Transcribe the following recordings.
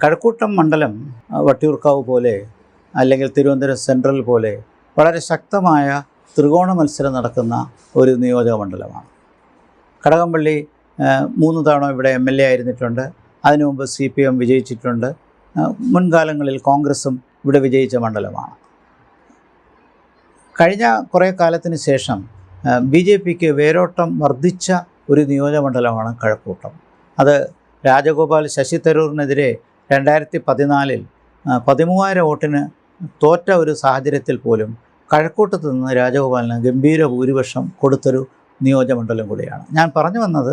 കഴക്കൂട്ടം മണ്ഡലം വട്ടിയൂർക്കാവ് പോലെ അല്ലെങ്കിൽ തിരുവനന്തപുരം സെൻട്രൽ പോലെ വളരെ ശക്തമായ ത്രികോണ മത്സരം നടക്കുന്ന ഒരു നിയോജക മണ്ഡലമാണ്. കടകംപള്ളി 3 തവണ ഇവിടെ MLA ആയിരുന്നിട്ടുണ്ട്. അതിനു മുമ്പ് CPM വിജയിച്ചിട്ടുണ്ട്. മുൻകാലങ്ങളിൽ കോൺഗ്രസും ഇവിടെ വിജയിച്ച മണ്ഡലമാണ്. കഴിഞ്ഞ കുറേ കാലത്തിന് ശേഷം BJPക്ക് വേരോട്ടം വർദ്ധിച്ച ഒരു നിയോജകമണ്ഡലമാണ് കഴക്കൂട്ടം. അത് രാജഗോപാൽ ശശി തരൂരിനെതിരെ 2014 13,000 വോട്ടിന് തോറ്റ ഒരു സാഹചര്യത്തിൽ പോലും കഴക്കൂട്ടത്ത് നിന്ന് രാജഗോപാലിന് ഗംഭീര ഭൂരിപക്ഷം കൊടുത്തൊരു നിയോജകമണ്ഡലം കൂടിയാണ്. ഞാൻ പറഞ്ഞു വന്നത്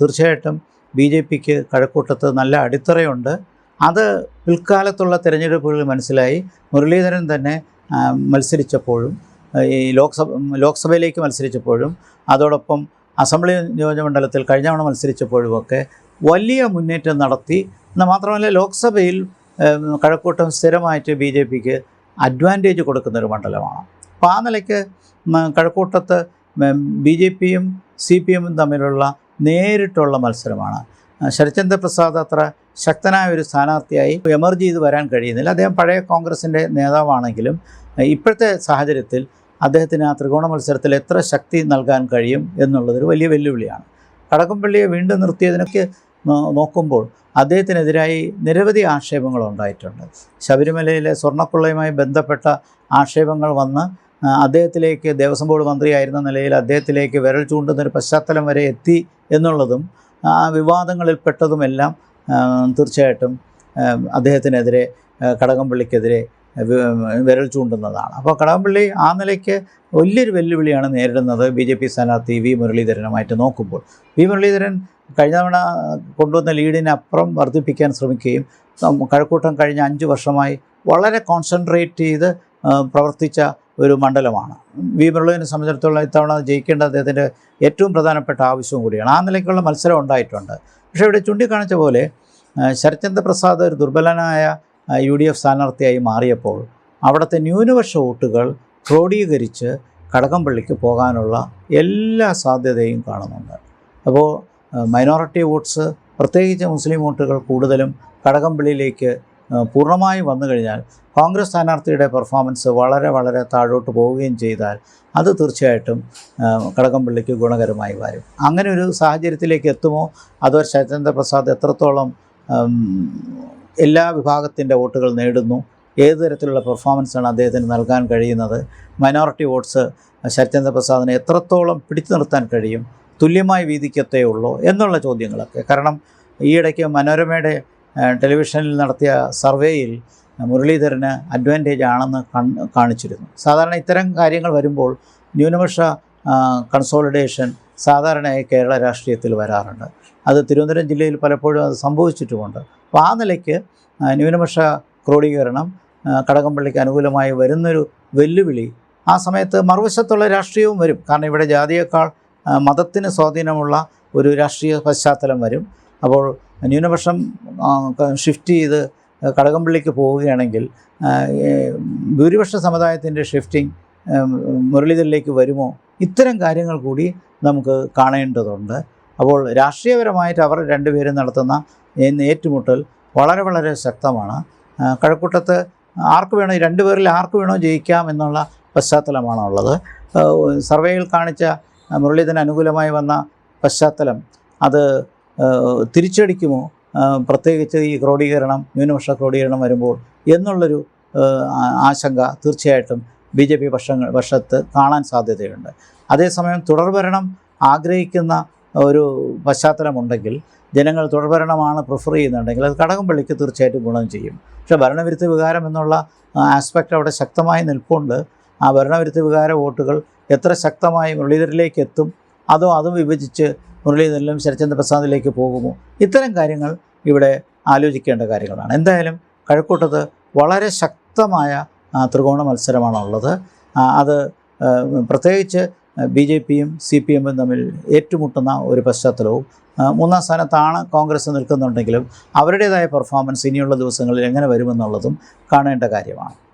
തീർച്ചയായിട്ടും BJPക്ക് കഴക്കൂട്ടത്ത് നല്ല അടിത്തറയുണ്ട്. അത് പിൽക്കാലത്തുള്ള തിരഞ്ഞെടുപ്പുകളിൽ മനസ്സിലായി. മുരളീധരൻ തന്നെ മത്സരിച്ചപ്പോഴും ഈ ലോക്സഭയിലേക്ക് മത്സരിച്ചപ്പോഴും അതോടൊപ്പം അസംബ്ലി നിയോജകമണ്ഡലത്തിൽ കഴിഞ്ഞ തവണ മത്സരിച്ചപ്പോഴുമൊക്കെ വലിയ മുന്നേറ്റം നടത്തി. എന്നാൽ മാത്രമല്ല ലോക്സഭയിൽ കഴക്കൂട്ടം സ്ഥിരമായിട്ട് BJPക്ക് അഡ്വാൻറ്റേജ് കൊടുക്കുന്നൊരു മണ്ഡലമാണ്. അപ്പോൾ ആ നിലയ്ക്ക് കഴക്കൂട്ടത്ത് BJPയും CPMും തമ്മിലുള്ള നേരിട്ടുള്ള മത്സരമാണ്. ശരത്ചന്ദ്ര പ്രസാദ് അത്ര ശക്തനായ ഒരു സ്ഥാനാർത്ഥിയായി എമർജ് ചെയ്ത് വരാൻ കഴിയുന്നില്ല. അദ്ദേഹം പഴയ കോൺഗ്രസിൻ്റെ നേതാവാണെങ്കിലും ഇപ്പോഴത്തെ സാഹചര്യത്തിൽ അദ്ദേഹത്തിന് ആ ത്രികോണ മത്സരത്തിൽ എത്ര ശക്തി നൽകാൻ കഴിയും എന്നുള്ളതൊരു വലിയ വെല്ലുവിളിയാണ്. കടകംപള്ളിയെ വീണ്ടും നിർത്തിയതിനൊക്കെ നോക്കുമ്പോൾ അദ്ദേഹത്തിനെതിരായി നിരവധി ആക്ഷേപങ്ങൾ ഉണ്ടായിട്ടുണ്ട്. ശബരിമലയിലെ സ്വർണ്ണക്കൊള്ളയുമായി ബന്ധപ്പെട്ട ആക്ഷേപങ്ങൾ വന്ന് അദ്ദേഹത്തിലേക്ക് ദേവസ്വം ബോർഡ് മന്ത്രിയായിരുന്ന നിലയിൽ അദ്ദേഹത്തിലേക്ക് വിരൽ ചൂണ്ടുന്നൊരു പശ്ചാത്തലം വരെ എത്തി എന്നുള്ളതും ആ വിവാദങ്ങളിൽപ്പെട്ടതുമെല്ലാം തീർച്ചയായിട്ടും അദ്ദേഹത്തിനെതിരെ കടകംപള്ളിക്കെതിരെ വിരൽ ചൂണ്ടുന്നതാണ്. അപ്പോൾ കടകംപള്ളി ആ നിലയ്ക്ക് വലിയൊരു വെല്ലുവിളിയാണ് നേരിടുന്നത് BJP സ്ഥാനാർത്ഥി V. മുരളീധരനുമായിട്ട് നോക്കുമ്പോൾ. V. മുരളീധരൻ കഴിഞ്ഞ തവണ കൊണ്ടുവന്ന ലീഡിനപ്പുറം വർദ്ധിപ്പിക്കാൻ ശ്രമിക്കുകയും കഴക്കൂട്ടം കഴിഞ്ഞ 5 വർഷമായി വളരെ കോൺസെൻട്രേറ്റ് ചെയ്ത് പ്രവർത്തിച്ച ഒരു മണ്ഡലമാണ്. V. മുരളീധരനെ സംബന്ധിച്ചിടത്തോളം ഇത്തവണ ജയിക്കേണ്ട അദ്ദേഹത്തിൻ്റെ ഏറ്റവും പ്രധാനപ്പെട്ട ആവശ്യവും കൂടിയാണ്. ആ നിലയ്ക്കുള്ള മത്സരം ഉണ്ടായിട്ടുണ്ട്. പക്ഷേ ഇവിടെ ചൂണ്ടിക്കാണിച്ച പോലെ ശരത്ചന്ദ്ര പ്രസാദ് ഒരു ദുർബലനായ UDF സ്ഥാനാർത്ഥിയായി മാറിയപ്പോൾ അവിടുത്തെ ന്യൂനപക്ഷ വോട്ടുകൾ ക്രോഡീകരിച്ച് കടകംപള്ളിക്ക് പോകാനുള്ള എല്ലാ സാധ്യതയും കാണുന്നുണ്ട്. അപ്പോൾ മൈനോറിറ്റി വോട്ട്സ്, പ്രത്യേകിച്ച് മുസ്ലിം വോട്ടുകൾ കൂടുതലും കടകംപള്ളിയിലേക്ക് പൂർണ്ണമായും വന്നു കഴിഞ്ഞാൽ കോൺഗ്രസ് സ്ഥാനാർത്ഥിയുടെ പെർഫോമൻസ് വളരെ താഴോട്ട് പോവുകയും ചെയ്താൽ അത് തീർച്ചയായിട്ടും കടകംപള്ളിക്ക് ഗുണകരമായി വരും. അങ്ങനെ ഒരു സാഹചര്യത്തിലേക്ക് എത്തുമോ അതോ ശരത്ചന്ദ്ര പ്രസാദ് എത്രത്തോളം എല്ലാ വിഭാഗത്തിൻ്റെ വോട്ടുകൾ നേടുന്നു, ഏത് തരത്തിലുള്ള പെർഫോമൻസാണ് അദ്ദേഹത്തിന് നൽകാൻ കഴിയുന്നത്, മൈനോറിറ്റി വോട്ട്സ് ശരത്ചന്ദ്ര പ്രസാദിനെ എത്രത്തോളം പിടിച്ചു നിർത്താൻ കഴിയും, തുല്യമായി വീതിക്കത്തേ ഉള്ളൂ എന്നുള്ള ചോദ്യങ്ങളൊക്കെ. കാരണം ഈയിടയ്ക്ക് മനോരമയുടെ ടെലിവിഷനിൽ നടത്തിയ സർവേയിൽ മുരളീധരന് അഡ്വാൻറ്റേജ് ആണെന്ന് കാണിച്ചിരുന്നു. സാധാരണ ഇത്തരം കാര്യങ്ങൾ വരുമ്പോൾ ന്യൂനപക്ഷ കൺസോളിഡേഷൻ സാധാരണയായി കേരള രാഷ്ട്രീയത്തിൽ വരാറുണ്ട്. അത് തിരുവനന്തപുരം ജില്ലയിൽ പലപ്പോഴും അത് സംഭവിച്ചിട്ടുമുണ്ട്. അപ്പോൾ ആ നിലയ്ക്ക് ന്യൂനപക്ഷ ക്രോഡീകരണം കടകംപള്ളിക്ക് അനുകൂലമായി വരുന്നൊരു വെല്ലുവിളി ആ സമയത്ത് മറുവശത്തുള്ള രാഷ്ട്രീയവും വരും. കാരണം ഇവിടെ ജാതിയേക്കാൾ മതത്തിന് സ്വാധീനമുള്ള ഒരു രാഷ്ട്രീയ പശ്ചാത്തലം വരും. അപ്പോൾ ന്യൂനപക്ഷം ഷിഫ്റ്റ് ചെയ്ത് കടകംപള്ളിക്ക് പോവുകയാണെങ്കിൽ ഭൂരിപക്ഷ സമുദായത്തിൻ്റെ ഷിഫ്റ്റിംഗ് മുരളീധരനിലേക്ക് വരുമോ? ഇത്തരം കാര്യങ്ങൾ കൂടി നമുക്ക് കാണേണ്ടതുണ്ട്. അപ്പോൾ രാഷ്ട്രീയപരമായിട്ട് അവർ രണ്ടുപേരും നടത്തുന്ന ഏറ്റുമുട്ടൽ വളരെ ശക്തമാണ്. കഴക്കൂട്ടത്ത് ആർക്ക് വേണോ, ഈ 2 പേരിൽ ആർക്ക് വേണോ ജയിക്കാം എന്നുള്ള പശ്ചാത്തലമാണുള്ളത്. സർവേയിൽ കാണിച്ച മുരളീധരൻ അനുകൂലമായി വന്ന പശ്ചാത്തലം അത് തിരിച്ചടിക്കുമോ, പ്രത്യേകിച്ച് ഈ ക്രോഡീകരണം, ന്യൂനപക്ഷ ക്രോഡീകരണം വരുമ്പോൾ എന്നുള്ളൊരു ആശങ്ക തീർച്ചയായിട്ടും BJP പക്ഷത്ത് കാണാൻ സാധ്യതയുണ്ട്. അതേസമയം തുടർഭരണം ആഗ്രഹിക്കുന്ന ഒരു പശ്ചാത്തലമുണ്ടെങ്കിൽ, ജനങ്ങൾ തുടർഭരണമാണ് പ്രിഫർ ചെയ്യുന്നുണ്ടെങ്കിൽ അത് കടകംപള്ളിക്ക് തീർച്ചയായിട്ടും ഗുണം ചെയ്യും. പക്ഷേ ഭരണവിരുദ്ധ വികാരം എന്നുള്ള ആസ്പെക്റ്റ് അവിടെ ശക്തമായി നിൽപ്പുണ്ട്. ആ ഭരണവിരുദ്ധ വികാര വോട്ടുകൾ എത്ര ശക്തമായി മുരളീധരനിലേക്ക് എത്തും, അതോ അതും വിഭജിച്ച് മുരളീധരനിലും ശരത്ചന്ദ്ര പ്രസാദിലേക്ക് പോകുമോ? ഇത്തരം കാര്യങ്ങൾ ഇവിടെ ആലോചിക്കേണ്ട കാര്യങ്ങളാണ്. എന്തായാലും കഴക്കൂട്ടത്ത് വളരെ ശക്തമായ ത്രികോണ മത്സരമാണുള്ളത്. അത് പ്രത്യേകിച്ച് BJPയും CPMും തമ്മിൽ ഏറ്റുമുട്ടുന്ന ഒരു പശ്ചാത്തലവും, 3-ാം സ്ഥാനത്താണ് കോൺഗ്രസ് നിൽക്കുന്നുണ്ടെങ്കിലും അവരുടേതായ പെർഫോമൻസ് ഇനിയുള്ള ദിവസങ്ങളിൽ എങ്ങനെ വരുമെന്നുള്ളതും കാണേണ്ട കാര്യമാണ്.